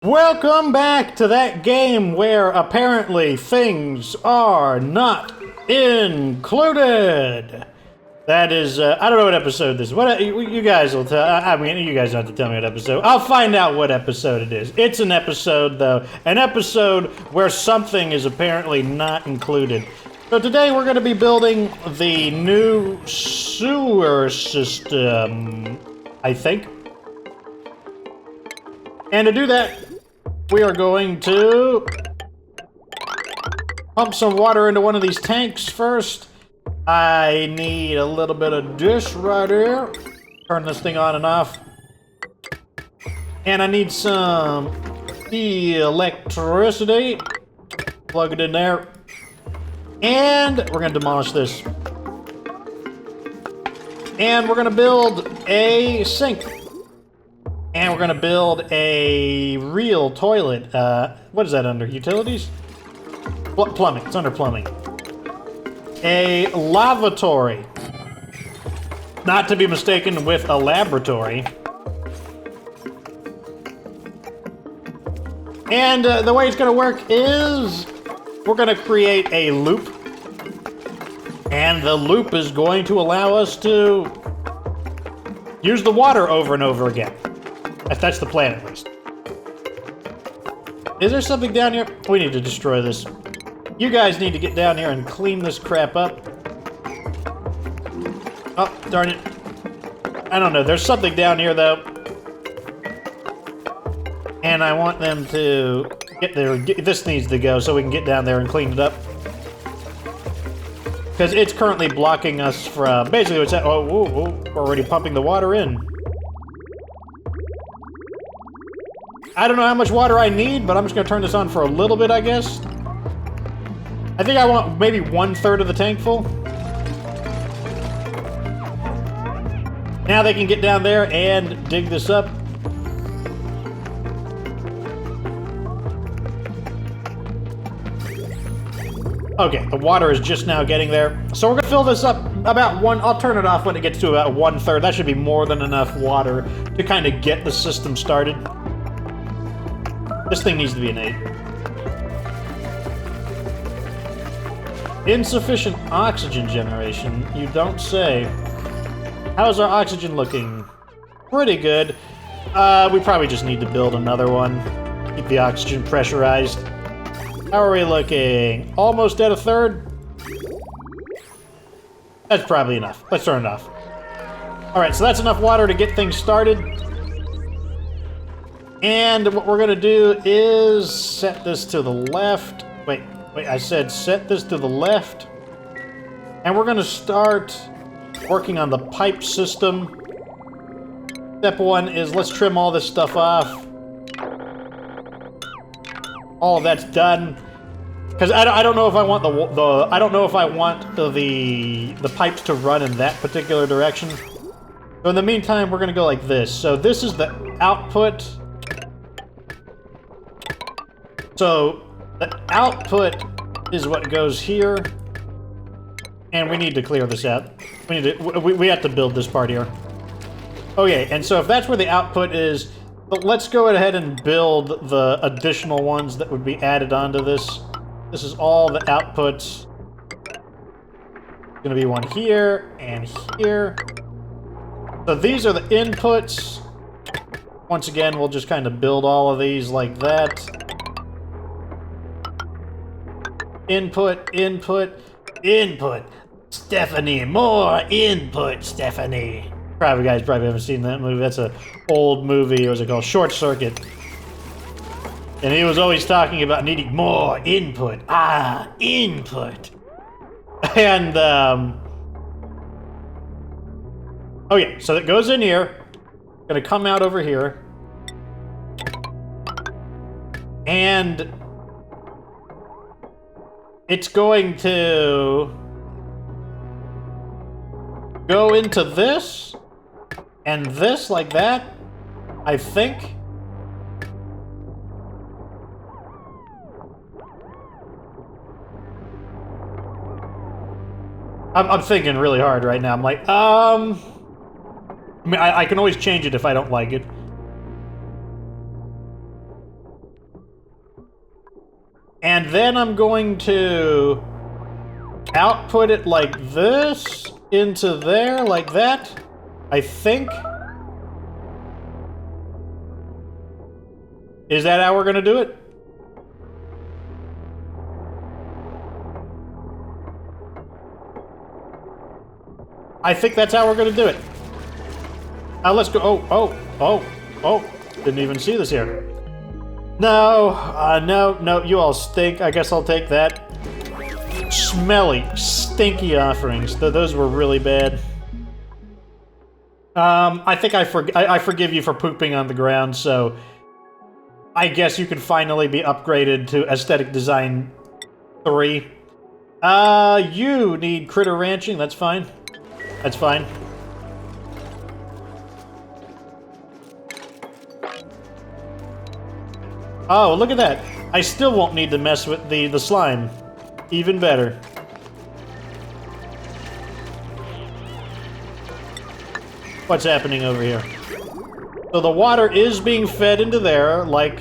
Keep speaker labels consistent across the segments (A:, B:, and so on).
A: Welcome back to that game where apparently things are not included. That is, I don't know what episode this is. What you guys will tell. I mean, you guys don't have to tell me what episode. I'll find out what episode it is. It's an episode, though. An episode where something is apparently not included. So today we're going to be building the new sewer system, I think. And to do that, we are going to pump some water into one of these tanks first. I need a little bit of dish right here. Turn this thing on and off. And I need some electricity. Plug it in there. And we're going to demolish this. And we're going to build a sink. And we're going to build a real toilet. What is that under? Utilities? Plumbing. It's under plumbing. A lavatory. Not to be mistaken with a laboratory. And the way it's going to work is we're going to create a loop. And the loop is going to allow us to use the water over and over again. That's the plan, at least. Is there something down here? We need to destroy this. You guys need to get down here and clean this crap up. Oh, darn it. I don't know. There's something down here, though. And I want them to get there. This needs to go so we can get down there and clean it up. Because it's currently blocking us from... Basically, what's that? Oh, we're already pumping the water in. I don't know how much water I need, but I'm just going to turn this on for a little bit, I guess. I think I want maybe 1/3 of the tank full. Now they can get down there and dig this up. Okay, the water is just now getting there. So we're going to fill this up about one... I'll turn it off when it gets to about 1/3. That should be more than enough water to kind of get the system started. This thing needs to be an 8. Insufficient oxygen generation, you don't say. How's our oxygen looking? Pretty good. We probably just need to build another one. Keep the oxygen pressurized. How are we looking? Almost at 1/3? That's probably enough. Let's turn it off. Alright, so that's enough water to get things started. And what we're going to do is set this to the left. Wait, I said set this to the left. And we're going to start working on the pipe system. Step 1 is let's trim all this stuff off. All of that's done. Because I don't know if I want I don't know if I want the pipes to run in that particular direction. So in the meantime, we're going to go like this. So this is the output. So, the output is what goes here, and we need to clear this out. We have to build this part here. Okay, and so if that's where the output is, let's go ahead and build the additional ones that would be added onto this. This is all the outputs. Going to be one here, and here. So these are the inputs. Once again, we'll just kind of build all of these like that. Input, input, input. Stephanie, more input, Stephanie. Probably guys haven't seen that movie. That's an old movie. What was it called? Short Circuit. And he was always talking about needing more input. Ah, input. And, oh yeah, so that goes in here. Gonna come out over here. And it's going to go into this and this like that, I think. I'm thinking really hard right now. I'm like, I mean, I can always change it if I don't like it. And then I'm going to output it like this into there, like that, I think. Is that how we're gonna do it? I think that's how we're gonna do it. Let's go. Oh. Didn't even see this here. No, you all stink. I guess I'll take that. Smelly, stinky offerings. Those were really bad. I think I forgive you for pooping on the ground, so I guess you can finally be upgraded to Aesthetic Design 3. You need critter ranching. That's fine. That's fine. Oh, look at that. I still won't need to mess with the slime. Even better. What's happening over here? So the water is being fed into there like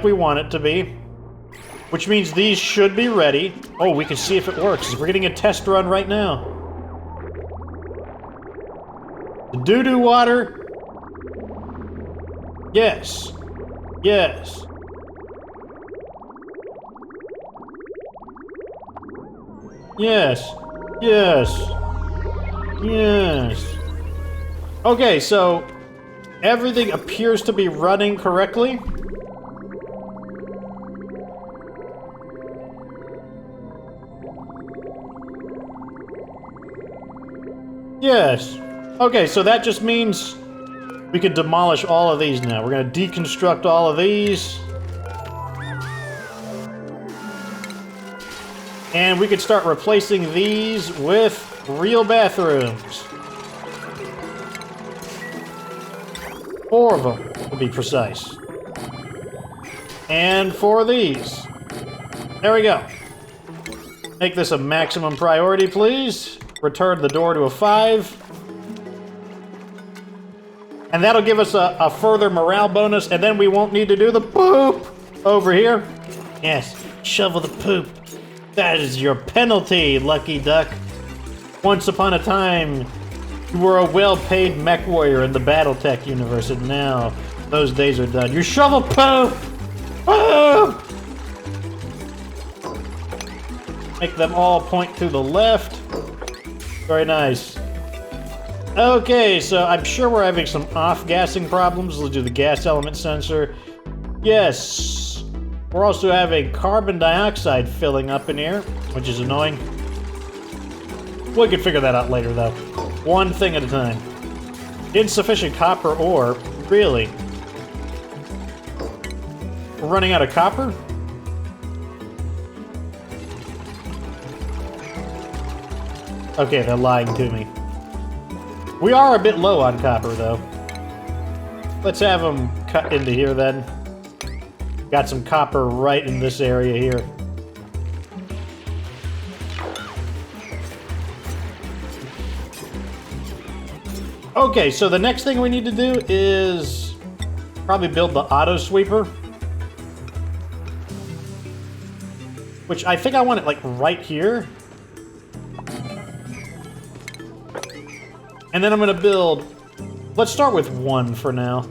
A: we want it to be. Which means these should be ready. Oh, we can see if it works. We're getting a test run right now. The doo-doo water. Yes. Yes. Yes. Yes. Yes. Okay, so everything appears to be running correctly. Yes. Okay, so that just means we can demolish all of these now. We're gonna deconstruct all of these. And we could start replacing these with real bathrooms. 4 of them, to be precise. And 4 of these. There we go. Make this a maximum priority, please. Return the door to a 5. And that'll give us a further morale bonus, and then we won't need to do the poop over here. Yes, shovel the poop. That is your penalty, Lucky Duck. Once upon a time, you were a well-paid mech warrior in the Battletech universe, and now those days are done. You shovel poop! Poop! Make them all point to the left. Very nice. Okay, so I'm sure we're having some off-gassing problems. Let's do the gas element sensor. Yes. We're also having carbon dioxide filling up in here, which is annoying. We can figure that out later, though. One thing at a time. Insufficient copper ore? Really? We're running out of copper? Okay, they're lying to me. We are a bit low on copper, though. Let's have them cut into here, then. Got some copper right in this area here. Okay, so the next thing we need to do is probably build the auto sweeper. Which I think I want it like right here. And then I'm gonna build, let's start with 1 for now.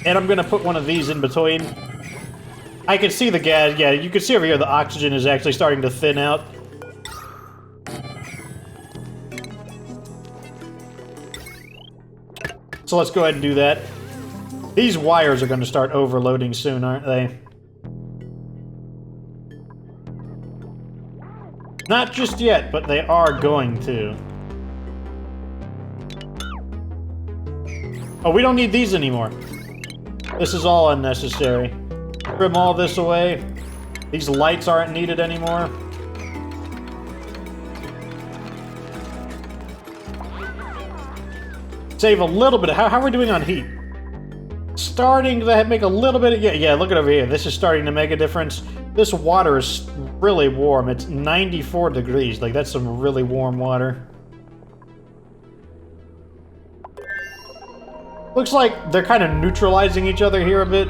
A: And I'm gonna put one of these in between. I can see the gas, yeah, you can see over here the oxygen is actually starting to thin out. So let's go ahead and do that. These wires are gonna start overloading soon, aren't they? Not just yet, but they are going to. Oh, we don't need these anymore. This is all unnecessary. Trim all this away. These lights aren't needed anymore. Save a little bit. How are we doing on heat? Starting to make a little bit of... Yeah, look at over here. This is starting to make a difference. This water is really warm. It's 94 degrees. Like, that's some really warm water. Looks like they're kind of neutralizing each other here a bit.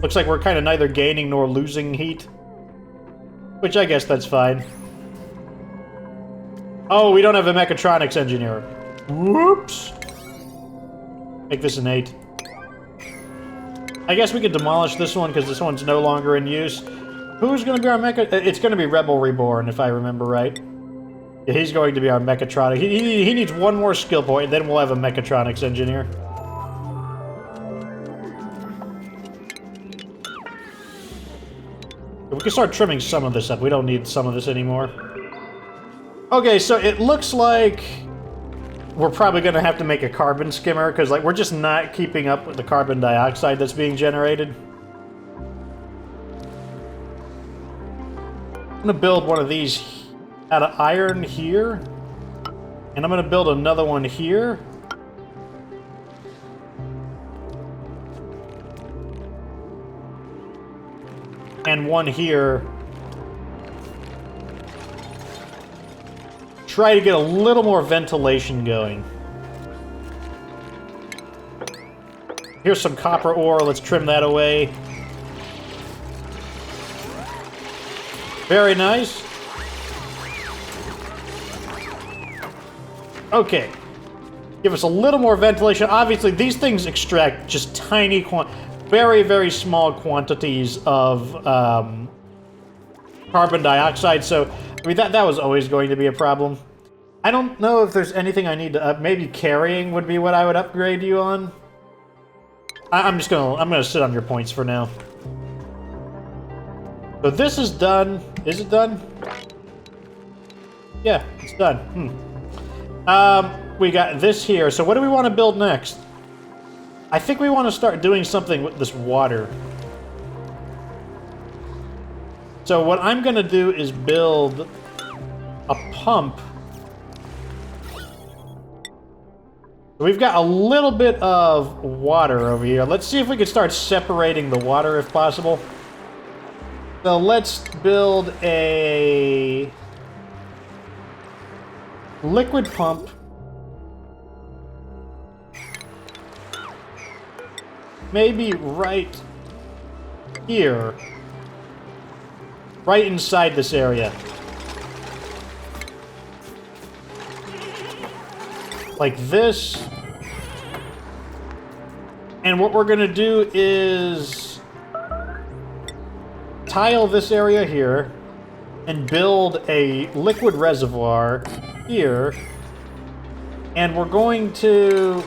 A: Looks like we're kind of neither gaining nor losing heat. Which I guess that's fine. Oh, we don't have a mechatronics engineer. Whoops! Make this an 8. I guess we could demolish this one because this one's no longer in use. Who's going to be our mecha... It's going to be Rebel Reborn, if I remember right. Yeah, he's going to be our mechatronic. He needs one more skill point, and then we'll have a mechatronics engineer. We can start trimming some of this up. We don't need some of this anymore. Okay, so it looks like we're probably going to have to make a carbon skimmer, because like we're just not keeping up with the carbon dioxide that's being generated. I'm going to build one of these out of iron here, and I'm going to build another one here. And one here. Try to get a little more ventilation going. Here's some copper ore. Let's trim that away. Very nice. Okay. Give us a little more ventilation. Obviously, these things extract just tiny very, very small quantities of carbon dioxide, so I mean that was always going to be a problem. I don't know if there's anything I need to up. Maybe carrying would be what I would upgrade you on. I'm gonna sit on your points for now. So this is done. Is it done? Yeah, it's done. We got this here. So what do we want to build next? I think we want to start doing something with this water. So what I'm going to do is build a pump. We've got a little bit of water over here. Let's see if we can start separating the water if possible. So let's build a liquid pump. Maybe right here. Right inside this area. Like this. And what we're going to do is tile this area here and build a liquid reservoir here. And we're going to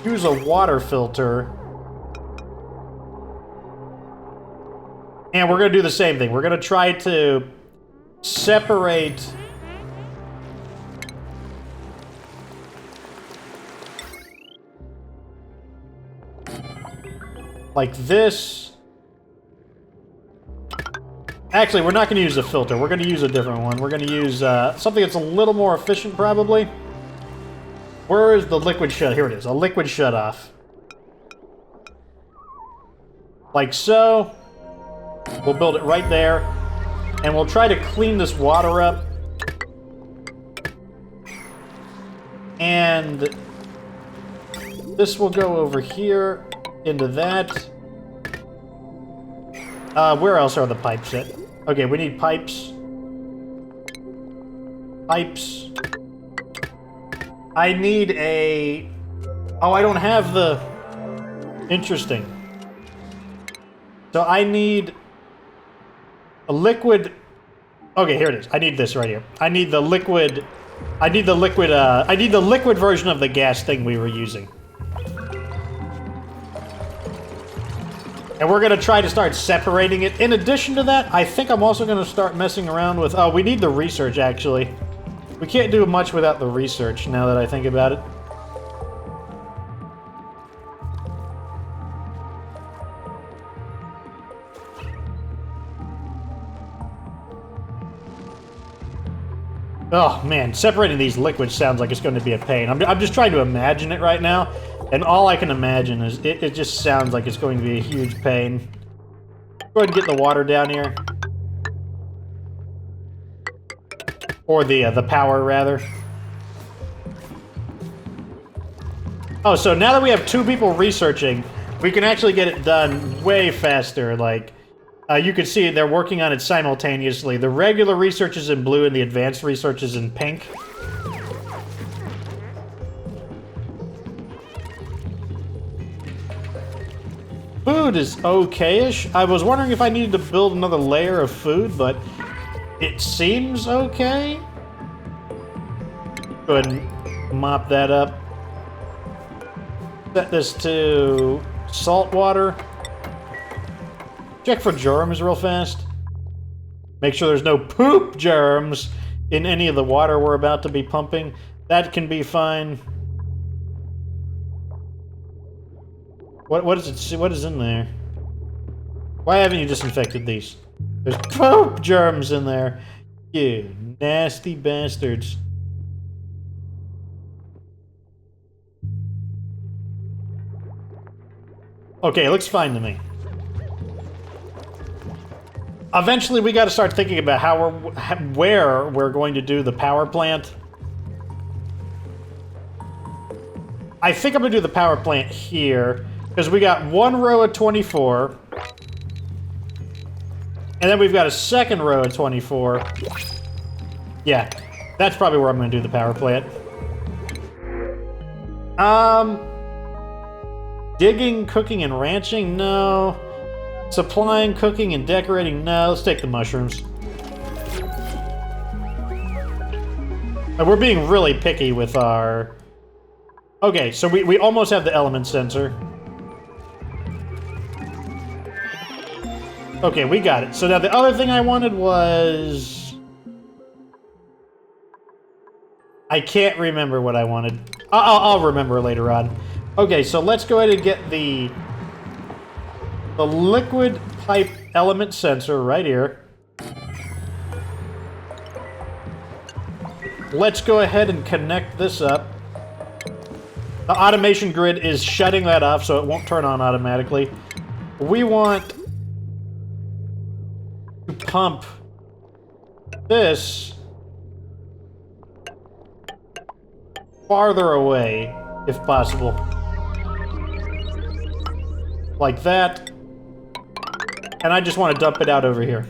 A: use a water filter. And we're going to do the same thing. We're going to try to separate like this. Actually, we're not going to use a filter. We're going to use a different one. We're going to use something that's a little more efficient, probably. Where is the liquid shut? Here it is. A liquid shutoff. Like so. We'll build it right there. And we'll try to clean this water up. And this will go over here into that. Where else are the pipes at? Okay, we need pipes. Pipes. I need a... Oh, I don't have the... Interesting. So I need a liquid... Okay, here it is. I need this right here. I need the liquid... I need the liquid version of the gas thing we were using. And we're going to try to start separating it. In addition to that, I think I'm also going to start messing around with... Oh, we need the research, actually. We can't do much without the research, now that I think about it. Oh, man, separating these liquids sounds like it's going to be a pain. I'm just trying to imagine it right now, and all I can imagine is it just sounds like it's going to be a huge pain. Go ahead and get the water down here. Or the power, rather. Oh, so now that we have 2 people researching, We can actually get it done way faster. Like, you can see they're working on it simultaneously. The regular research is in blue and the advanced research is in pink. Food is okay-ish. I was wondering if I needed to build another layer of food, but it seems okay. Go ahead and mop that up. Set this to salt water. Check for germs real fast. Make sure there's no poop germs in any of the water we're about to be pumping. That can be fine. What is it? What is in there? Why haven't you disinfected these? There's poop germs in there. You nasty bastards. Okay, it looks fine to me. Eventually, we got to start thinking about where we're going to do the power plant. I think I'm going to do the power plant here, because we got one row of 24, and then we've got a second row of 24. Yeah, that's probably where I'm going to do the power plant. Digging, cooking, and ranching? No. Supplying, cooking, and decorating? No. Let's take the mushrooms. And we're being really picky with our... Okay, so we almost have the element sensor. Okay, we got it. So now the other thing I wanted was... I can't remember what I wanted. I'll remember later on. Okay, so let's go ahead and get the liquid pipe element sensor right here. Let's go ahead and connect this up. The automation grid is shutting that off, so it won't turn on automatically. We want to pump this farther away, if possible. Like that. And I just want to dump it out over here.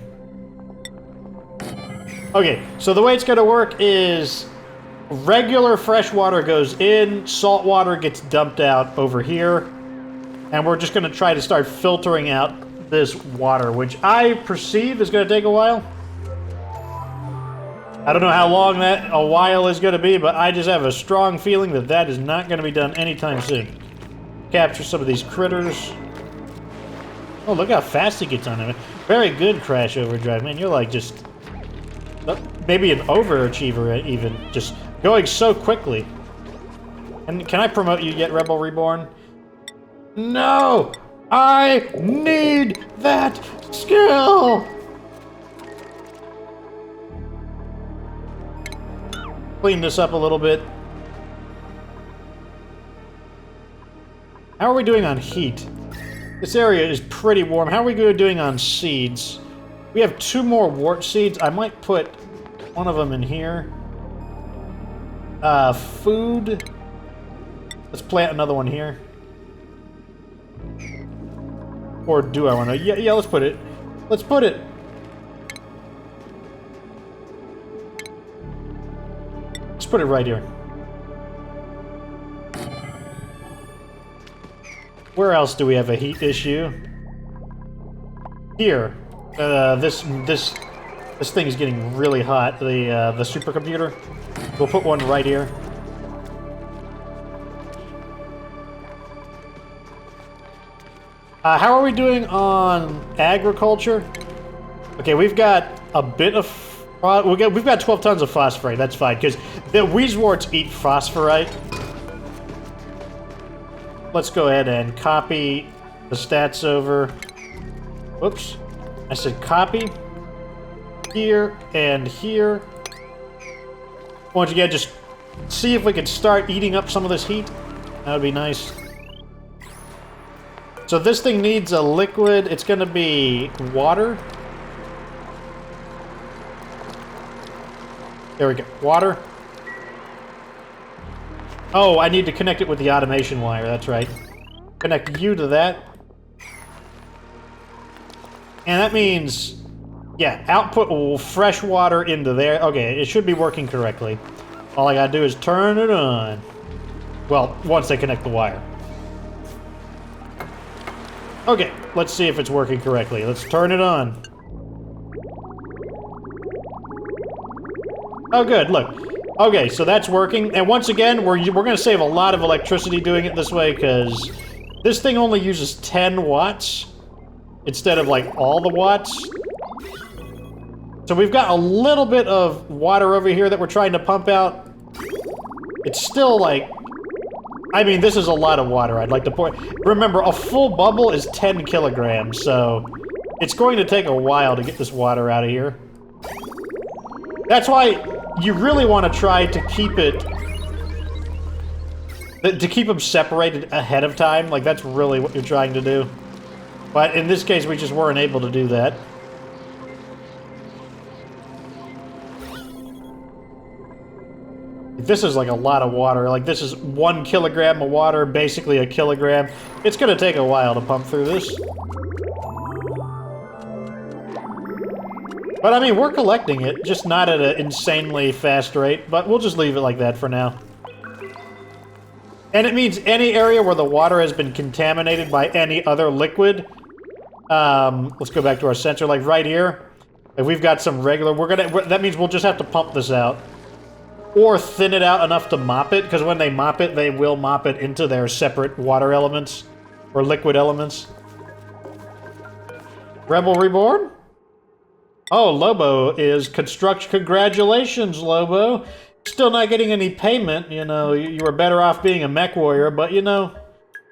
A: Okay, so the way it's going to work is regular fresh water goes in, salt water gets dumped out over here, and we're just going to try to start filtering out this water, which I perceive is going to take a while. I don't know how long that a while is going to be, but I just have a strong feeling that that is not going to be done anytime soon. Capture some of these critters. Oh, look how fast he gets on it. Very good, Crash Overdrive. Man, you're like just... maybe an overachiever, even. Just going so quickly. And can I promote you yet, Rebel Reborn? No! I need that skill! Clean this up a little bit. How are we doing on heat? This area is pretty warm. How are we doing on seeds? We have 2 more wart seeds. I might put one of them in here. Food. Let's plant another one here. Or do I want to? Yeah, let's put it. Let's put it. Let's put it right here. Where else do we have a heat issue? Here. This thing is getting really hot. The supercomputer. We'll put one right here. How are we doing on agriculture? Okay, we've got a bit of... we've got 12 tons of phosphorite. That's fine, because the Weezeworts eat phosphorite. Let's go ahead and copy the stats over. Whoops. I said copy. Here and here. Once again, just see if we can start eating up some of this heat. That would be nice. So this thing needs a liquid. It's going to be water. There we go. Water. Oh, I need to connect it with the automation wire. That's right. Connect you to that. And that means, yeah, output fresh water into there. Okay, it should be working correctly. All I gotta do is turn it on. Well, once they connect the wire. Okay, let's see if it's working correctly. Let's turn it on. Oh, good, look. Okay, so that's working. And once again, we're going to save a lot of electricity doing it this way, because this thing only uses 10 watts instead of, like, all the watts. So we've got a little bit of water over here that we're trying to pump out. It's still, like... I mean, this is a lot of water, I'd like to point... Remember, a full bubble is 10 kilograms, so... It's going to take a while to get this water out of here. That's why you really want to try to keep it... To keep them separated ahead of time. Like, that's really what you're trying to do. But in this case, we just weren't able to do that. This is like a lot of water. Like, this is 1 kilogram of water, basically a kilogram. It's going to take a while to pump through this. But, I mean, we're collecting it, just not at an insanely fast rate. But we'll just leave it like that for now. And it means any area where the water has been contaminated by any other liquid. Let's go back to our sensor, like right here. If we've got some regular, that means we'll just have to pump this out. Or thin it out enough to mop it, because when they mop it, they will mop it into their separate water elements. Or liquid elements. Rebel Reborn? Oh, Lobo is construction. Congratulations, Lobo. Still not getting any payment, you know. You were better off being a mech warrior, but, you know,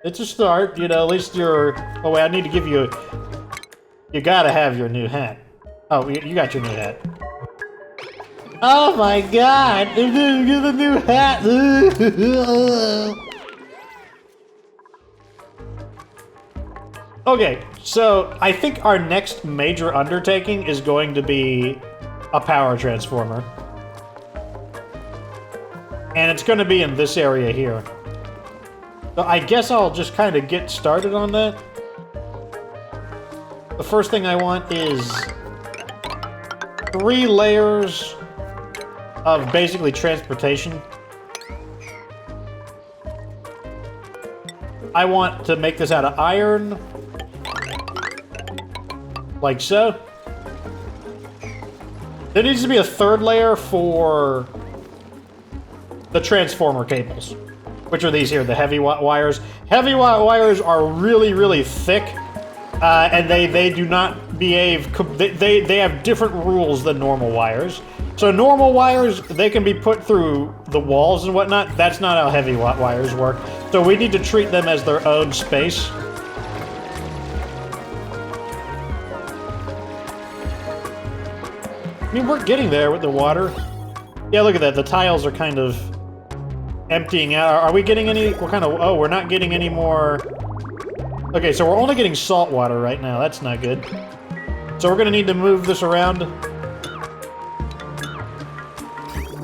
A: it's a start. You know, at least you're... Oh, wait, I need to give you... You gotta have your new hat. Oh, you got your new hat. Oh my god! I'm gonna get a new hat! Okay, so I think our next major undertaking is going to be a power transformer. And it's going to be in this area here. So I guess I'll just kind of get started on that. The first thing I want is 3 layers of basically transportation. I want to make this out of iron. Like so. There needs to be a 3rd layer for the transformer cables, which are these here, the heavy watt wires. Heavy watt wires are really, really thick, and they do not behave. They have different rules than normal wires. So normal wires, they can be put through the walls and whatnot. That's not how heavy watt wires work. So we need to treat them as their own space. I mean, we're getting there with the water. Yeah, look at that. The tiles are kind of emptying out. Are we getting any... What kind of... Oh, we're not getting any more... Okay, so we're only getting salt water right now. That's not good. So we're going to need to move this around.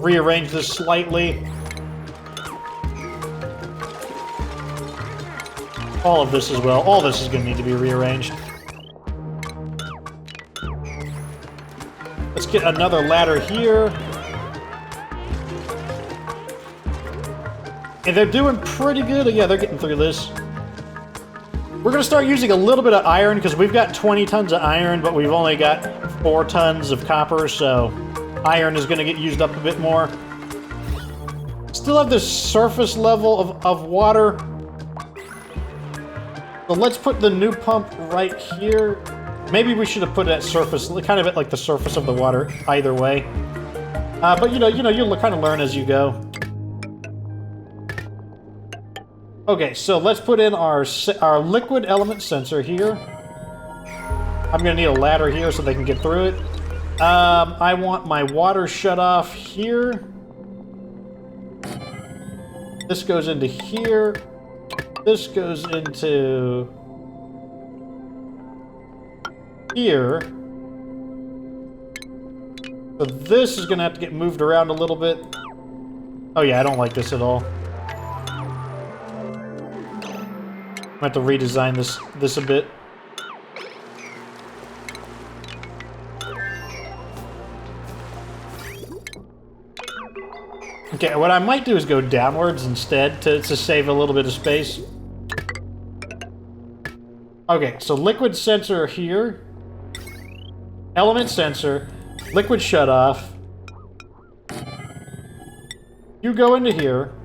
A: Rearrange this slightly. All of this as well. All this is going to need to be rearranged. Let's get another ladder here. And they're doing pretty good. Yeah, they're getting through this. We're going to start using a little bit of iron, because we've got 20 tons of iron, but we've only got 4 tons of copper, so iron is going to get used up a bit more. Still have this surface level of water. So let's put the new pump right here. Maybe we should have put it at surface, kind of at like the surface of the water, either way. But you know, you'll kind of learn as you go. Okay, so let's put in our liquid element sensor here. I'm gonna need a ladder here so they can get through it. I want my water shut off here. This goes into here. This goes into here. So this is gonna have to get moved around a little bit. Oh yeah, I don't like this at all. I have to redesign this a bit. Okay, what I might do is go downwards instead to save a little bit of space. Okay, so liquid sensor here. Element sensor. Liquid shutoff. You go into here.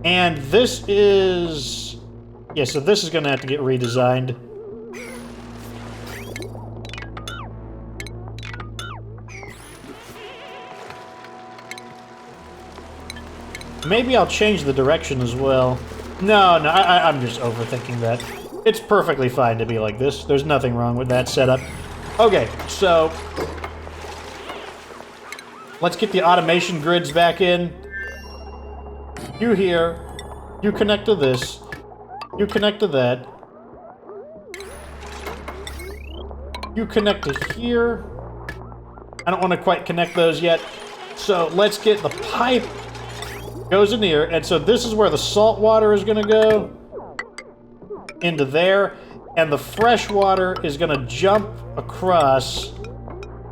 A: And this is... Yeah, so this is going to have to get redesigned. Maybe I'll change the direction as well. No, I'm just overthinking that. It's perfectly fine to be like this. There's nothing wrong with that setup. Okay, so... let's get the automation grids back in. You here. You connect to this. You connect to that. You connect to here. I don't want to quite connect those yet. So let's get the pipe goes in here. And so this is where the salt water is going to go. Into there. And the fresh water is going to jump across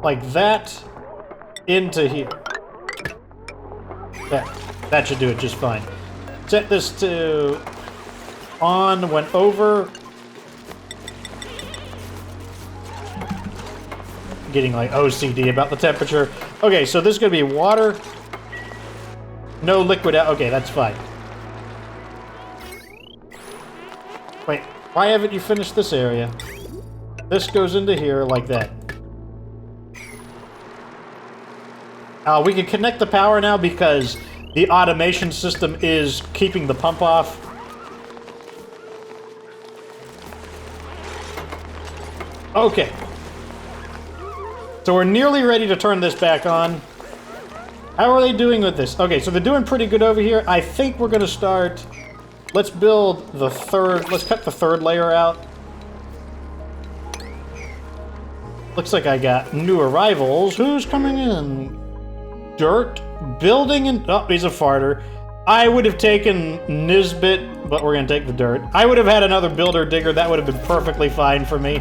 A: like that into here. There. That should do it just fine. Set this to on when over. Getting like OCD about the temperature. Okay, so this is going to be water. No liquid out. Okay, that's fine. Wait, why haven't you finished this area? This goes into here like that. We can connect the power now because the automation system is keeping the pump off. Okay. So we're nearly ready to turn this back on. How are they doing with this? Okay, so they're doing pretty good over here. I think we're going to start... Let's build the third... Let's cut the third layer out. Looks like I got new arrivals. Who's coming in? Dirt, building, and... Oh, he's a farter. I would have taken Nisbet, but we're going to take the dirt. I would have had another builder digger. That would have been perfectly fine for me.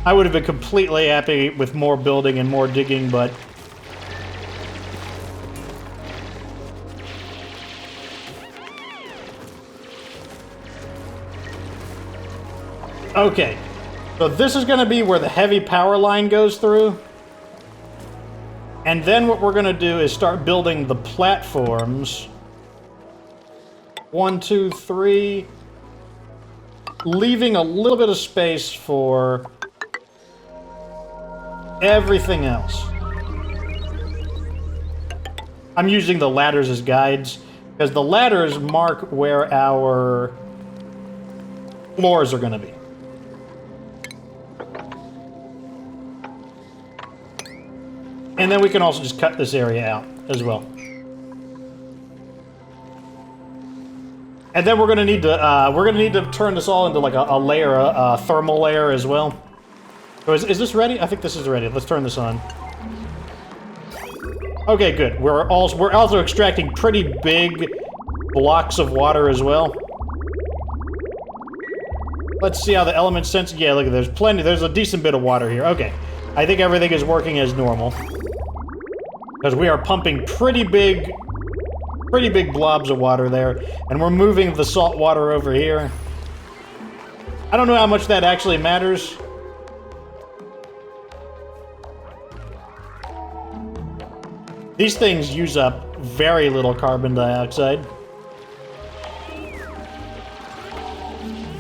A: I would have been completely happy with more building and more digging, but... Okay. So this is going to be where the heavy power line goes through. And then what we're going to do is start building the platforms. 1, 2, 3. Leaving a little bit of space for everything else. I'm using the ladders as guides, because the ladders mark where our floors are going to be. And then we can also just cut this area out as well. And then we're gonna need to turn this all into like a layer, a thermal layer as well. So is this ready? I think this is ready. Let's turn this on. Okay, good. We're also extracting pretty big blocks of water as well. Let's see how the elements sense. Yeah, look, there's plenty. There's a decent bit of water here. Okay, I think everything is working as normal. Because we are pumping pretty big blobs of water there, and we're moving the salt water over here. I don't know how much that actually matters. These things use up very little carbon dioxide.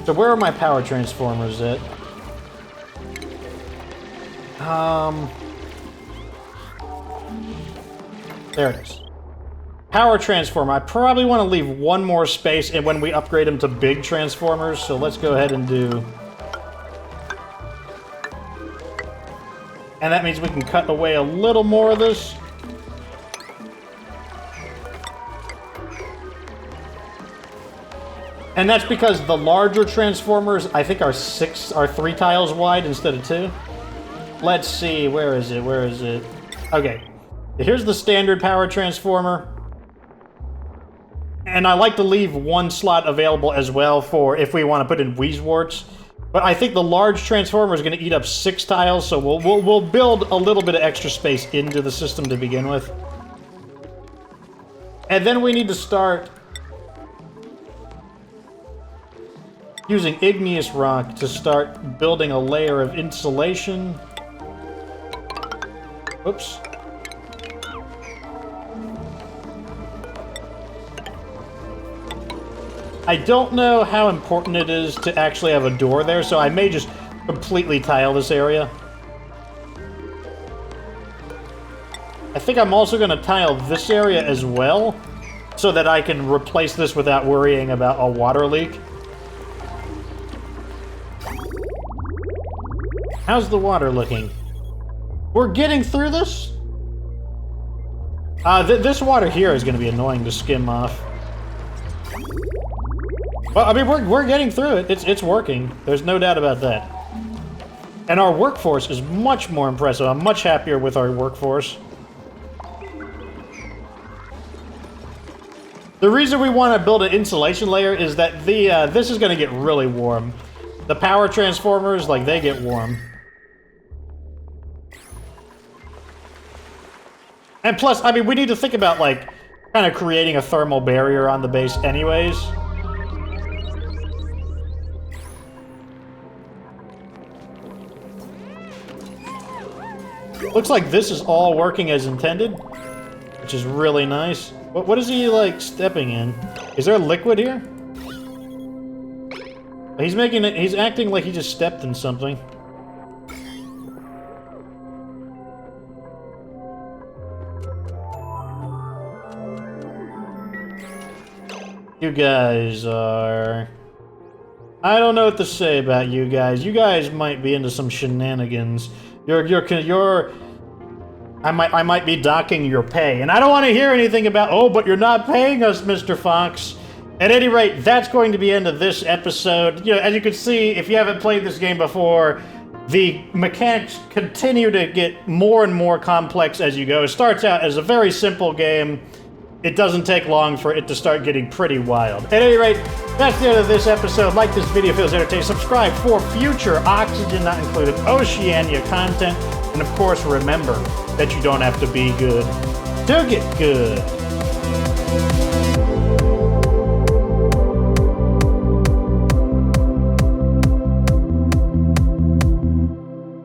A: So where are my power transformers at? There it is. Power transformer. I probably want to leave one more space and when we upgrade them to big transformers, so let's go ahead and do... And that means we can cut away a little more of this. And that's because the larger transformers, I think, are 3 tiles wide instead of 2. Let's see, where is it? Where is it? Okay. Here's the standard power transformer. And I like to leave one slot available as well for if we want to put in Wheezeworts. But I think the large transformer is going to eat up 6 tiles, so we'll build a little bit of extra space into the system to begin with. And then we need to start using igneous rock to start building a layer of insulation. Oops. I don't know how important it is to actually have a door there, so I may just completely tile this area. I think I'm also going to tile this area as well, so that I can replace this without worrying about a water leak. How's the water looking? We're getting through this? This water here is going to be annoying to skim off. Well, I mean, we're getting through it. It's working. There's no doubt about that. And our workforce is much more impressive. I'm much happier with our workforce. The reason we want to build an insulation layer is that this is going to get really warm. The power transformers, like, they get warm. And plus, I mean, we need to think about, like, kind of creating a thermal barrier on the base anyways. Looks like this is all working as intended, which is really nice. What is he, like, stepping in? Is there a liquid here? He's acting like he just stepped in something. You guys are... I don't know what to say about you guys. You guys might be into some shenanigans. I might be docking your pay, and I don't want to hear anything about, oh, but you're not paying us, Mr. Fox. At any rate, that's going to be the end of this episode. You know, as you can see, if you haven't played this game before, the mechanics continue to get more and more complex as you go. It starts out as a very simple game. It doesn't take long for it to start getting pretty wild. At any rate, that's the end of this episode. Like this video if it was entertaining. Subscribe for future Oxygen Not Included Oceania content. And of course, remember that you don't have to be good to get good.